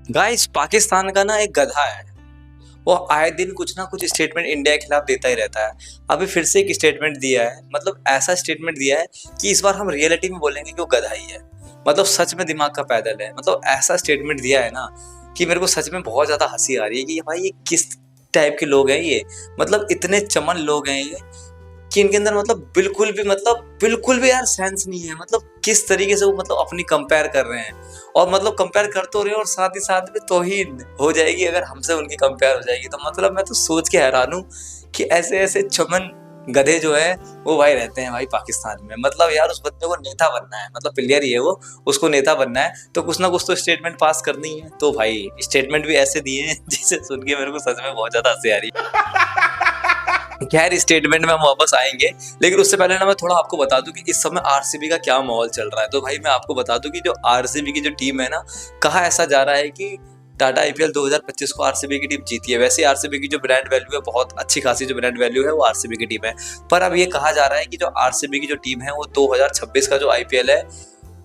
Guys Pakistan का ना एक गधा है। वो आए दिन कुछ ना कुछ स्टेटमेंट इंडिया के खिलाफ देता ही रहता है। अभी फिर से एक स्टेटमेंट दिया है, मतलब ऐसा स्टेटमेंट दिया है कि इस बार हम रियलिटी में बोलेंगे कि वो गधा ही है। मतलब सच में दिमाग का पैदल है। मतलब ऐसा स्टेटमेंट दिया है ना कि मेरे को सच में बहुत ज्यादा हंसी आ रही है कि भाई ये किस टाइप के लोग हैं ये। मतलब इतने चमन लोग हैं ये कि इनके अंदर बिल्कुल भी यार सेंस नहीं है। मतलब किस तरीके से वो मतलब अपनी कंपेयर कर रहे हैं, और मतलब कंपेयर कर तो रहे हैं और साथ ही साथ में तौहीन हो जाएगी अगर हमसे उनकी कंपेयर हो जाएगी। तो मतलब मैं तो सोच के हैरान हूँ कि ऐसे ऐसे चमन गधे जो है वो भाई रहते हैं भाई पाकिस्तान में। मतलब यार उस बंदे को नेता बनना है, मतलब प्लेयर ही है वो, उसको नेता बनना है तो कुछ ना कुछ तो स्टेटमेंट पास करनी है। तो भाई स्टेटमेंट भी ऐसे दिए हैं जिसे सुन के मेरे को सच में बहुत ज्यादा हंसी आ रही है। खैर स्टेटमेंट में हम वापस आएंगे, लेकिन उससे पहले ना मैं थोड़ा आपको बता दूं कि इस समय आरसीबी का क्या माहौल चल रहा है। तो भाई मैं आपको बता दूं कि जो आरसीबी की जो टीम है ना, कहा ऐसा जा रहा है कि टाटा आईपीएल 2025 को आरसीबी की टीम जीती है। वैसे आरसीबी की जो ब्रांड वैल्यू है, बहुत अच्छी खासी जो ब्रांड वैल्यू है वो आरसीबी की टीम है। पर अब ये कहा जा रहा है कि जो आरसीबी की जो टीम है वो 2026 का जो आईपीएल है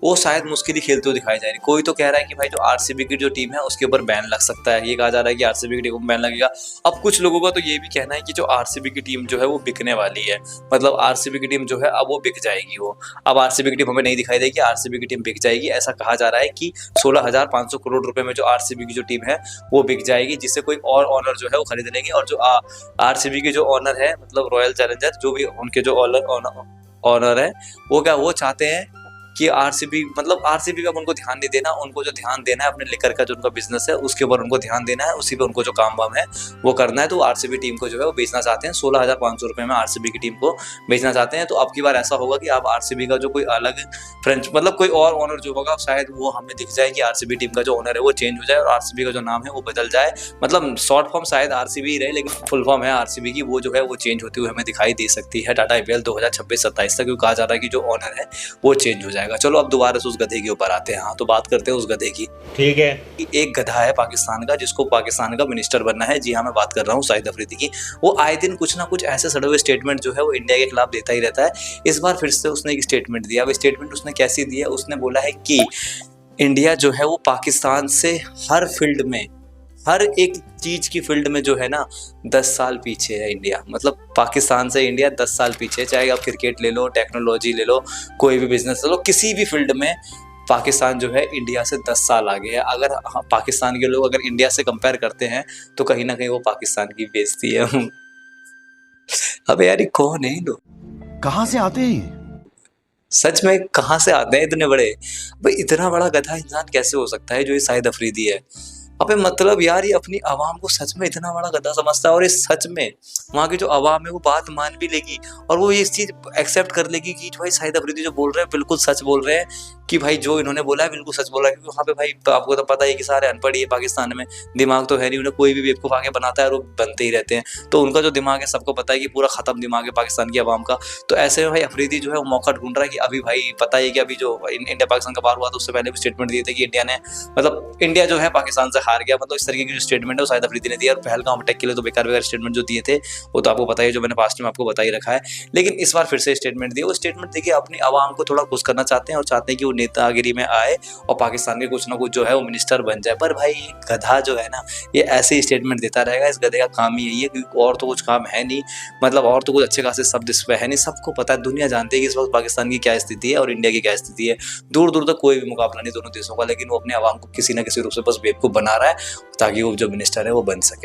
वो शायद मुश्किल ही खेलते हुए दिखाई जा रही है। कोई तो कह रहा है कि भाई जो आरसीबी की जो टीम है उसके ऊपर बैन लग सकता है। ये कहा जा रहा है कि आरसीबी की टीम को बैन लगेगा। अब कुछ लोगों का तो ये भी कहना है कि जो आरसीबी की टीम जो है वो बिकने वाली है। मतलब आरसीबी की टीम जो है अब वो बिक जाएगी। वो अब आरसीबी की टीम हमें नहीं दिखाई देगी, आरसीबी की टीम बिक जाएगी। ऐसा कहा जा रहा है कि 16,500 करोड़ रुपए में जो आरसीबी की जो टीम है वो बिक जाएगी, जिससे कोई और ऑनर जो है वो खरीद लेंगे। और जो आरसीबी के जो ऑनर है, मतलब रॉयल चैलेंजर, जो भी उनके जो ऑनर है, वो चाहते हैं कि आरसीबी, मतलब आरसीबी का उनको ध्यान नहीं देना। उनको जो ध्यान देना है अपने लिकर का जो उनका बिजनेस है उसके ऊपर उनको ध्यान देना है, उसी पे उनको जो काम वाम है वो करना है। तो आरसीबी टीम को जो है वो बेचना चाहते हैं, 16,500 रुपए में आरसीबी की टीम को बेचना चाहते हैं। तो अब की बार ऐसा होगा कि अब आरसीबी का जो कोई अलग फ्रेंच, मतलब कोई और ओनर जो होगा शायद वो हमें दिख जाए कि आरसीबी टीम का जो ओनर है वो चेंज हो जाए और आरसीबी का जो नाम है वो बदल जाए। मतलब शॉर्ट फॉर्म शायद आरसीबी ही रहे, लेकिन फुल फॉर्म है आरसीबी की, वो जो है वो चेंज होती हुई हमें दिखाई दे सकती है टाटा आईपीएल 2026-27 तक। क्योंकि कहा जा रहा है कि जो ओनर है वो चेंज हो जाएगा। चलो अब दोबारा उस गधे के ऊपर आते हैं। हाँ, तो बात करते हैं उस गधे की। ठीक है। एक गधा है पाकिस्तान का जिसको पाकिस्तान का मिनिस्टर बनना है। जी हाँ, मैं बात कर रहा हूँ शाहिद अफरीदी की। वो आए दिन कुछ ना कुछ ऐसे सड़े हुए स्टेटमेंट जो है वो इंडिया के खिलाफ देता ही रहता है। इस बार फिर से उसने एक स्टेटमेंट दिया। अब स्टेटमेंट उसने कैसी दी है, उसने बोला है कि इंडिया जो है वो पाकिस्तान से हर फील्ड में, हर एक चीज की फील्ड में जो है ना 10 साल पीछे है इंडिया। मतलब पाकिस्तान से इंडिया 10 साल पीछे है। चाहे आप क्रिकेट ले लो, टेक्नोलॉजी ले लो, कोई भी बिजनेस ले लो, किसी भी फील्ड में पाकिस्तान जो है इंडिया से 10 साल आगे है। अगर पाकिस्तान के लोग अगर इंडिया से कंपेयर करते हैं तो कहीं ना कहीं वो पाकिस्तान की बेइज्जती है। अबे यार ये कौन है ये लोग, कहां से आते हैं? सच में कहाँ से आते हैं इतने बड़े। भाई इतना बड़ा गधा इंसान कैसे हो सकता है जो ये शाहिद अफरीदी है। अबे मतलब यार ये अपनी आवाम को सच में इतना बड़ा गधा समझता है, और ये सच में वहाँ की जो आवाम है वो बात मान भी लेगी और वो इस चीज एक्सेप्ट कर लेगी कि भाई शाहिद अफरीदी जो बोल रहे हैं बिल्कुल सच बोल रहे हैं, कि भाई जो इन्होंने बोला है बिल्कुल सच बोला है। क्योंकि वहाँ पे भाई तो आपको तो पता है कि सारे अनपढ़ ही है पाकिस्तान में, दिमाग तो है नहीं। उन्हें कोई भी बेवकूफ आके बनाता है और वो बनते ही रहते हैं। तो उनका जो दिमाग है सबको पता है कि पूरा खत्म दिमाग है पाकिस्तान की आवाम का। तो ऐसे में भाई अफरीदी जो है वो मौका ढूंढ रहा है कि अभी भाई पता है कि अभी जो इंडिया पाकिस्तान का बार हुआ तो उससे पहले भी स्टेटमेंट दिए थे कि इंडिया ने, मतलब इंडिया जो है पाकिस्तान से हार गया। मतलब इस तरीके की जो स्टेटमेंट है वो शाहिद अफरीदी ने दिया। और पहलगाम अटैक के लिए तो बेकार स्टेटमेंट जो दिए थे वो तो आपको पता ही है, जो मैंने पास्ट में आपको बता ही रखा है। लेकिन इस बार फिर से स्टेटमेंट दिए। वो स्टेटमेंट देखिए अपनी आवाम को थोड़ा खुश करना चाहते हैं और चाहते हैं कि वो नेतागिरी में आए और पाकिस्तान के कुछ ना कुछ जो है वो मिनिस्टर बन जाए। पर भाई ये गधा जो है ना ये ऐसे ही स्टेटमेंट देता रहेगा। इस गधे का काम ही यही है, क्योंकि और तो कुछ काम है नहीं। मतलब और तो कुछ अच्छे खासे शब्द इस पे है नहीं। सबको पता है, दुनिया जानती है कि इस वक्त पाकिस्तान की क्या स्थिति है और इंडिया की क्या स्थिति है। दूर दूर तक कोई भी मुकाबला नहीं दोनों देशों का, लेकिन वो अपने आवाम को किसी ना किसी रूप से बस बेवकूफ बना रहा है ताकि वो जो मिनिस्टर है वो बन सके।